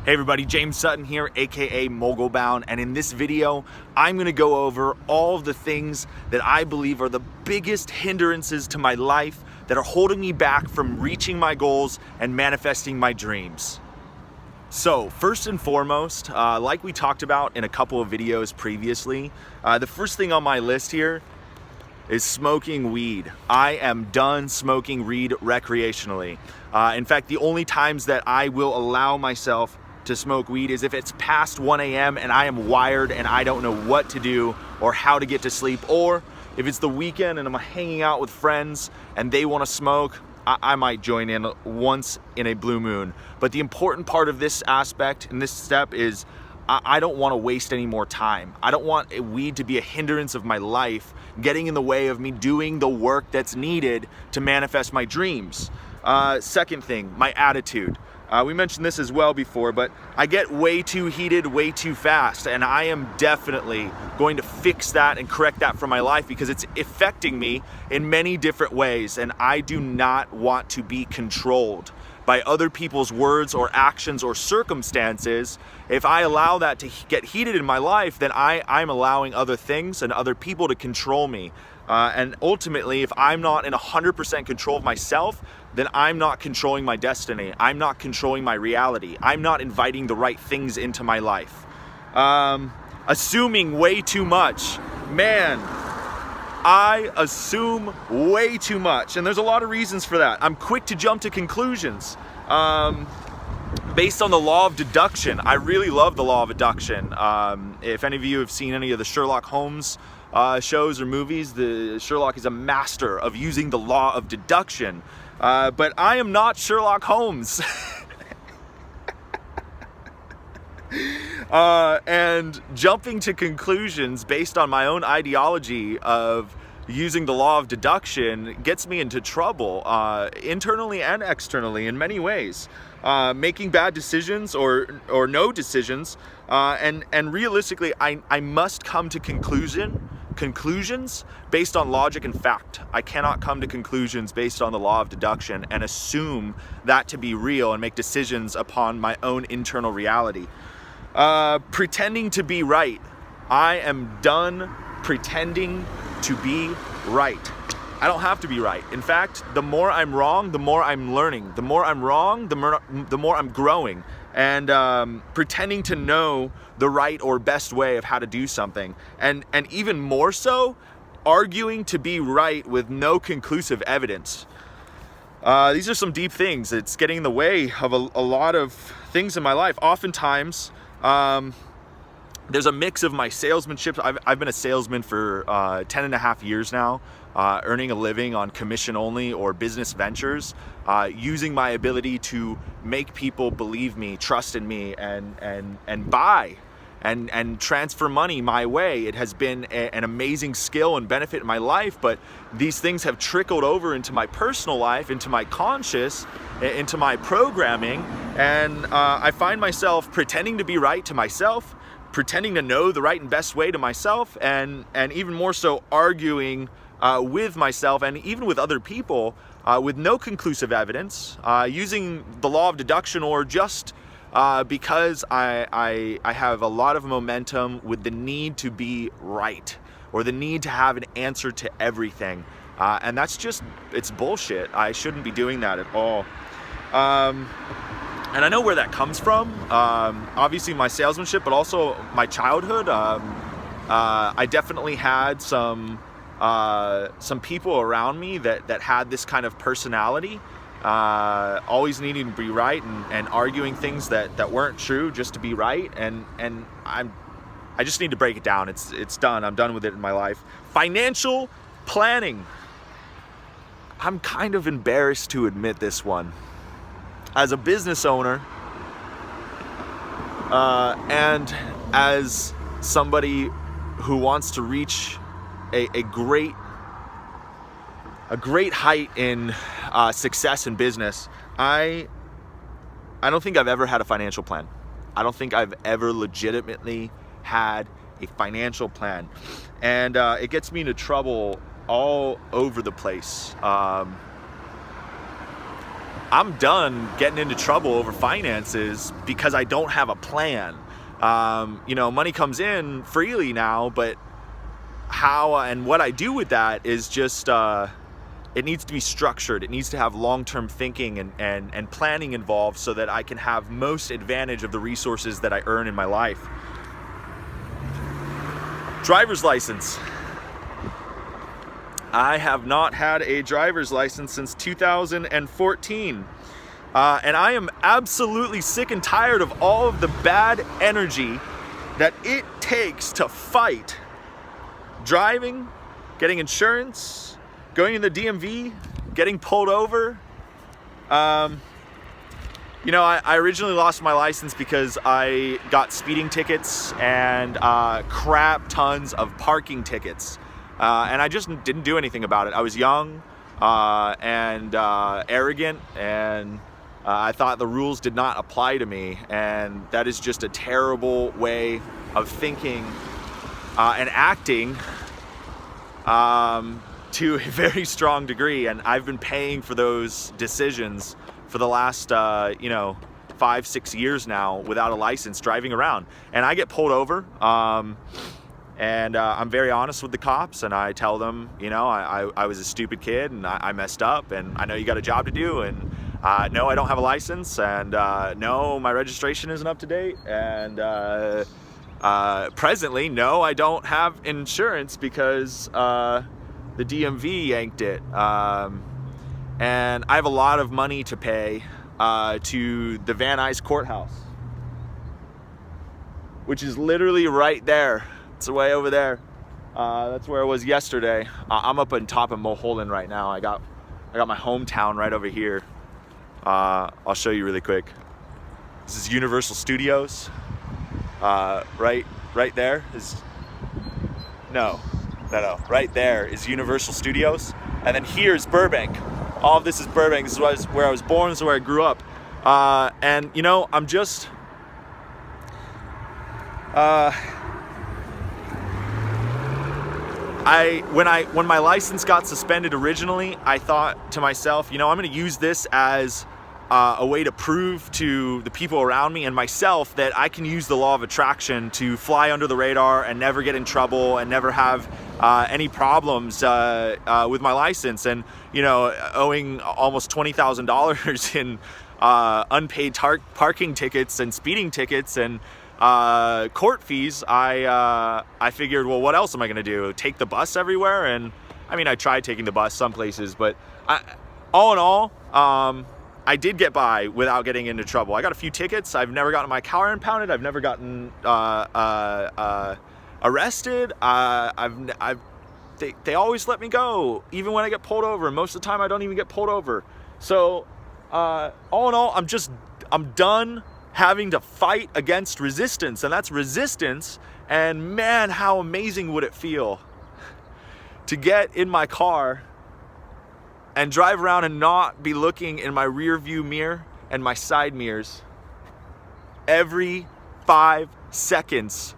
Hey everybody, James Sutton here, aka MogulBound, and in this video, I'm gonna go over all of the things that I believe are the biggest hindrances to my life that are holding me back from reaching my goals and manifesting my dreams. So, first and foremost, like we talked about in a couple of videos previously, the first thing on my list here is smoking weed. I am done smoking weed recreationally. In fact, the only times that I will allow myself to smoke weed is if it's past 1 a.m. and I am wired and I don't know what to do or how to get to sleep, or if it's the weekend and I'm hanging out with friends and they want to smoke, I might join in once in a blue moon. But the important part of this aspect and this step is I don't want to waste any more time. I don't want weed to be a hindrance of my life, getting in the way of me doing the work that's needed to manifest my dreams. Second thing, my attitude. We mentioned this as well before, but I get way too heated way too fast, and I am definitely going to fix that and correct that for my life because it's affecting me in many different ways, and I do not want to be controlled by other people's words or actions or circumstances. If I allow that to get heated in my life, then I'm allowing other things and other people to control me. And ultimately, if I'm not in 100% control of myself, then I'm not controlling my destiny. I'm not controlling my reality. I'm not inviting the right things into my life. Assuming way too much. Man, I assume way too much, and there's a lot of reasons for that. I'm quick to jump to conclusions. Based on the law of deduction. I really love the law of deduction. If any of you have seen any of the Sherlock Holmes shows or movies, Sherlock is a master of using the law of deduction. But I am not Sherlock Holmes. And jumping to conclusions based on my own ideology of using the law of deduction gets me into trouble, internally and externally in many ways. Making bad decisions or no decisions, and realistically, I must come to conclusions based on logic and fact. I cannot come to conclusions based on the law of deduction and assume that to be real and make decisions upon my own internal reality. Pretending to be right. I am done pretending to be right. I don't have to be right. In fact, the more I'm wrong, the more I'm learning. The more I'm wrong, the more I'm growing. And pretending to know the right or best way of how to do something. And even more so, arguing to be right with no conclusive evidence. These are some deep things. It's getting in the way of a lot of things in my life. Oftentimes, there's a mix of my salesmanship. I've been a salesman for 10 and a half years now, earning a living on commission only or business ventures, using my ability to make people believe me, trust in me, and buy and transfer money my way. It has been an amazing skill and benefit in my life, but these things have trickled over into my personal life, into my conscious, into my programming, and I find myself pretending to be right to myself, pretending to know the right and best way to myself, and even more so arguing with myself and even with other people with no conclusive evidence, using the law of deduction, or just because I have a lot of momentum with the need to be right or the need to have an answer to everything. And that's just, it's bullshit. I shouldn't be doing that at all. And I know where that comes from. Obviously my salesmanship, but also my childhood. I definitely had some people around me that had this kind of personality, always needing to be right and arguing things that weren't true just to be right. And I just need to break it down. It's done. I'm done with it in my life. Financial planning. I'm kind of embarrassed to admit this one. As a business owner, and as somebody who wants to reach a great height in success in business, I don't think I've ever had a financial plan. I don't think I've ever legitimately had a financial plan, and it gets me into trouble all over the place. I'm done getting into trouble over finances because I don't have a plan. Money comes in freely now, but how and what I do with that is just, it needs to be structured. It needs to have long-term thinking and planning involved so that I can have most advantage of the resources that I earn in my life. Driver's license. I have not had a driver's license since 2014. And I am absolutely sick and tired of all of the bad energy that it takes to fight driving, getting insurance, going to the DMV, getting pulled over. I originally lost my license because I got speeding tickets and crap tons of parking tickets. And I just didn't do anything about it. I was young and arrogant, and I thought the rules did not apply to me. And that is just a terrible way of thinking and acting to a very strong degree. And I've been paying for those decisions for the last, 5-6 years now without a license, driving around. And I get pulled over. And I'm very honest with the cops, and I tell them, I was a stupid kid and I messed up, and I know you got a job to do, and no, I don't have a license, and no, my registration isn't up to date, and presently, no, I don't have insurance because the DMV yanked it, and I have a lot of money to pay to the Van Nuys courthouse, which is literally right there. It's way over there. That's where I was yesterday. I'm up on top of Mulholland right now. I got my hometown right over here. I'll show you really quick. This is Universal Studios. Right there is right there is Universal Studios, and then here's Burbank. All of this is Burbank. This is where I was born. This is where I grew up. And I'm just. When my license got suspended originally, I thought to myself, I'm going to use this as a way to prove to the people around me and myself that I can use the law of attraction to fly under the radar and never get in trouble and never have any problems with my license. And owing almost $20,000 in unpaid parking tickets and speeding tickets and court fees, I figured, well, what else am I going to do? Take the bus everywhere? And I tried taking the bus some places, but all in all, I did get by without getting into trouble. I got a few tickets. I've never gotten my car impounded. I've never gotten arrested. They always let me go, even when I get pulled over. Most of the time, I don't even get pulled over. So all in all, I'm done having to fight against resistance, and that's resistance. And man, how amazing would it feel to get in my car and drive around and not be looking in my rear view mirror and my side mirrors every 5 seconds,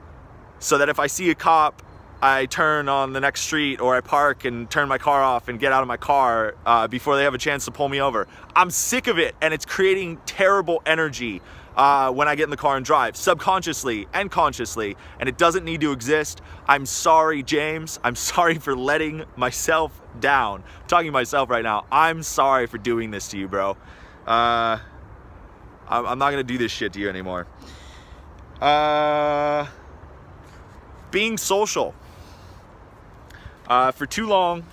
so that if I see a cop, I turn on the next street, or I park and turn my car off and get out of my car before they have a chance to pull me over. I'm sick of it, and it's creating terrible energy when I get in the car and drive, subconsciously and consciously, and it doesn't need to exist. I'm sorry, James. I'm sorry for letting myself down. I'm talking to myself right now. I'm sorry for doing this to you, bro. I'm not gonna do this shit to you anymore. Being social. For too long,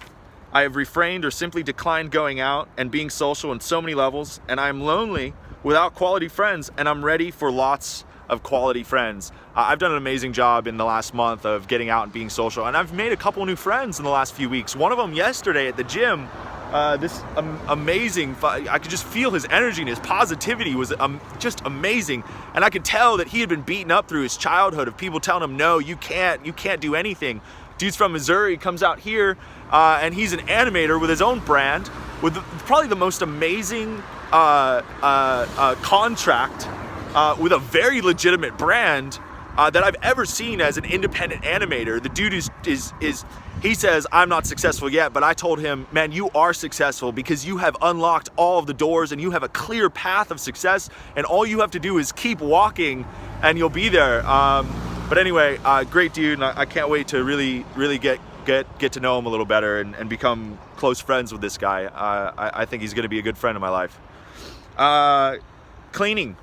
I have refrained or simply declined going out and being social in so many levels, and I'm lonely without quality friends, and I'm ready for lots of quality friends. I've done an amazing job in the last month of getting out and being social, and I've made a couple new friends in the last few weeks. One of them yesterday at the gym, this amazing, I could just feel his energy and his positivity was just amazing. And I could tell that he had been beaten up through his childhood of people telling him, no, you can't do anything. Dude's from Missouri, comes out here, and he's an animator with his own brand, with probably the most amazing contract with a very legitimate brand that I've ever seen as an independent animator. The dude is He says, I'm not successful yet, but I told him, man, you are successful because you have unlocked all of the doors and you have a clear path of success, and all you have to do is keep walking and you'll be there. But anyway, great dude, and I can't wait to really get to know him a little better and become close friends with this guy. I think he's gonna be a good friend in my life. Cleaning.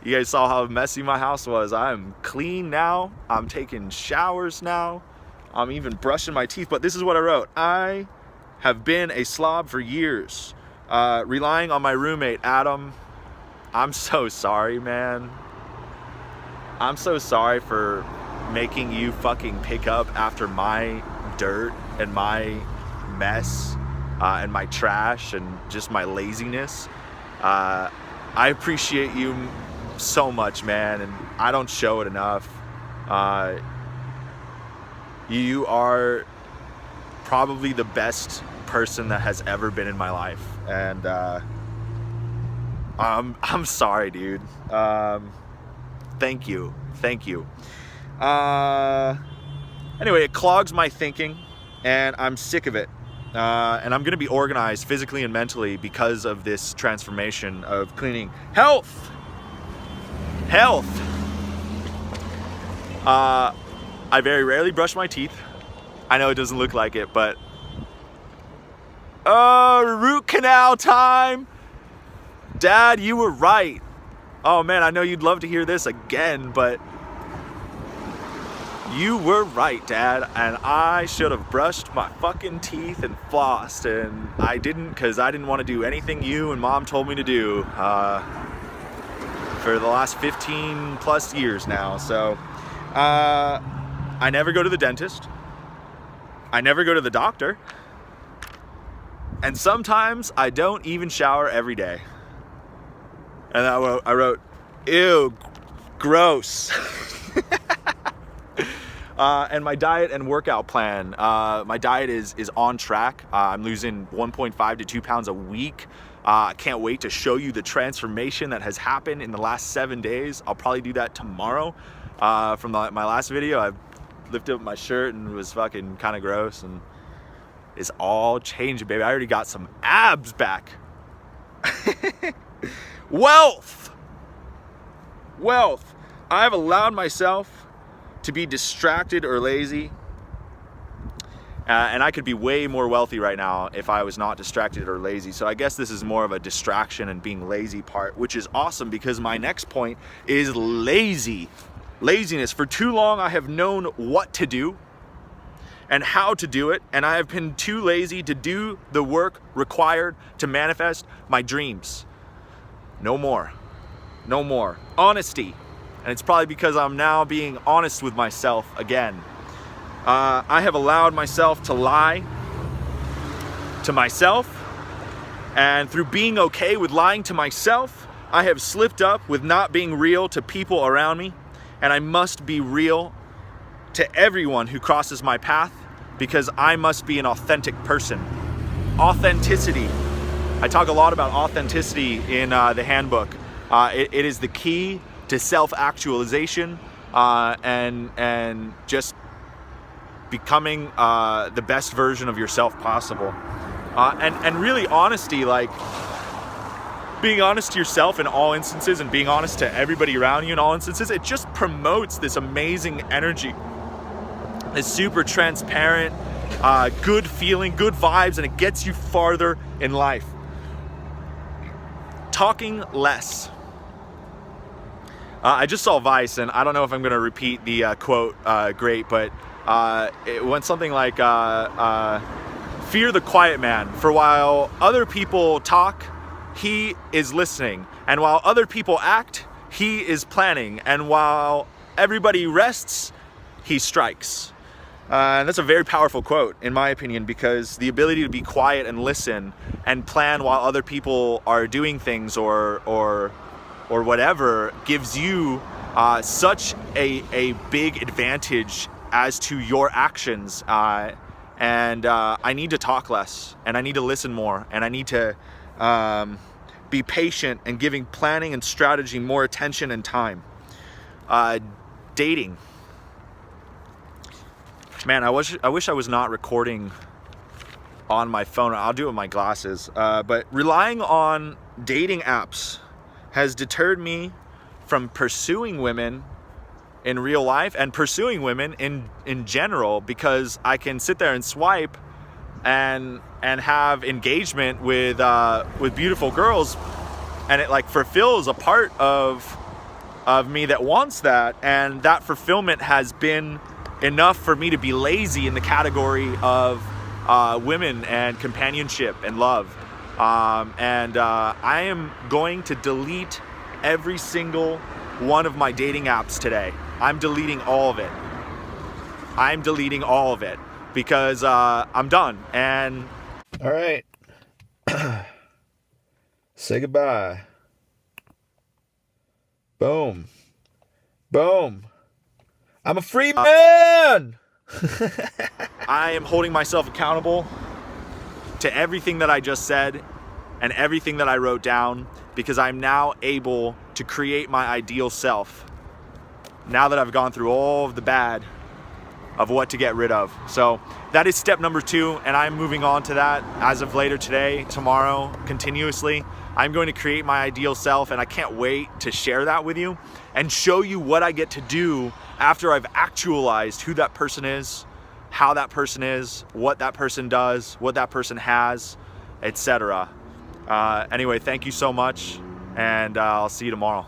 You guys saw how messy my house was. I'm clean now. I'm taking showers now. I'm even brushing my teeth, but this is what I wrote. I have been a slob for years, relying on my roommate, Adam. I'm so sorry, man. I'm so sorry for making you fucking pick up after my dirt and my mess and my trash and just my laziness. I appreciate you so much, man, and I don't show it enough. You are probably the best person that has ever been in my life, and I'm sorry, dude. Thank you. Anyway, it clogs my thinking, and I'm sick of it. And I'm gonna be organized physically and mentally because of this transformation of cleaning. Health. I very rarely brush my teeth. I know it doesn't look like it, but root canal time. Dad, you were right. Oh man, I know you'd love to hear this again, but you were right, Dad, and I should have brushed my fucking teeth and flossed, and I didn't because I didn't want to do anything you and Mom told me to do for the last 15 plus years now. So I never go to the dentist. I never go to the doctor. And sometimes I don't even shower every day. And I wrote, ew, gross. And my diet and workout plan. My diet is on track. I'm losing 1.5 to 2 pounds a week. I can't wait to show you the transformation that has happened in the last 7 days. I'll probably do that tomorrow. From my last video, I lifted up my shirt and it was fucking kind of gross, and it's all changing, baby. I already got some abs back. Wealth. I've allowed myself to be distracted or lazy, and I could be way more wealthy right now if I was not distracted or lazy. So I guess this is more of a distraction and being lazy part, which is awesome because my next point is laziness. For too long I have known what to do and how to do it, and I have been too lazy to do the work required to manifest my dreams. No more. Honesty. And it's probably because I'm now being honest with myself again. I have allowed myself to lie to myself, and through being okay with lying to myself, I have slipped up with not being real to people around me, and I must be real to everyone who crosses my path because I must be an authentic person. Authenticity. I talk a lot about authenticity in the handbook. It is the key to self-actualization and just becoming the best version of yourself possible. And really honesty, like being honest to yourself in all instances and being honest to everybody around you in all instances, it just promotes this amazing energy. It's super transparent, good feeling, good vibes, and it gets you farther in life. Talking less. I just saw Vice, and I don't know if I'm going to repeat the quote great, but it went something like, fear the quiet man, for while other people talk, he is listening, and while other people act, he is planning, and while everybody rests, he strikes. And that's a very powerful quote, in my opinion, because the ability to be quiet and listen and plan while other people are doing things or whatever gives you such a big advantage as to your actions. And I need to talk less, and I need to listen more, and I need to be patient and giving planning and strategy more attention and time. Dating. Man, I wish I was not recording on my phone. I'll do it with my glasses. But relying on dating apps has deterred me from pursuing women in real life and pursuing women in general, because I can sit there and swipe and have engagement with beautiful girls, and it like fulfills a part of me that wants that, and that fulfillment has been enough for me to be lazy in the category of women and companionship and love. I am going to delete every single one of my dating apps today. I'm deleting all of it. I'm deleting all of it because I'm done. And all right, say goodbye. Boom. Boom. I'm a free man. I am holding myself accountable to everything that I just said and everything that I wrote down, because I'm now able to create my ideal self now that I've gone through all of the bad of what to get rid of. So that is step number 2, and I'm moving on to that as of later today, tomorrow, continuously. I'm going to create my ideal self, and I can't wait to share that with you and show you what I get to do after I've actualized who that person is, how that person is, what that person does, what that person has, etc. Anyway, thank you so much, and I'll see you tomorrow.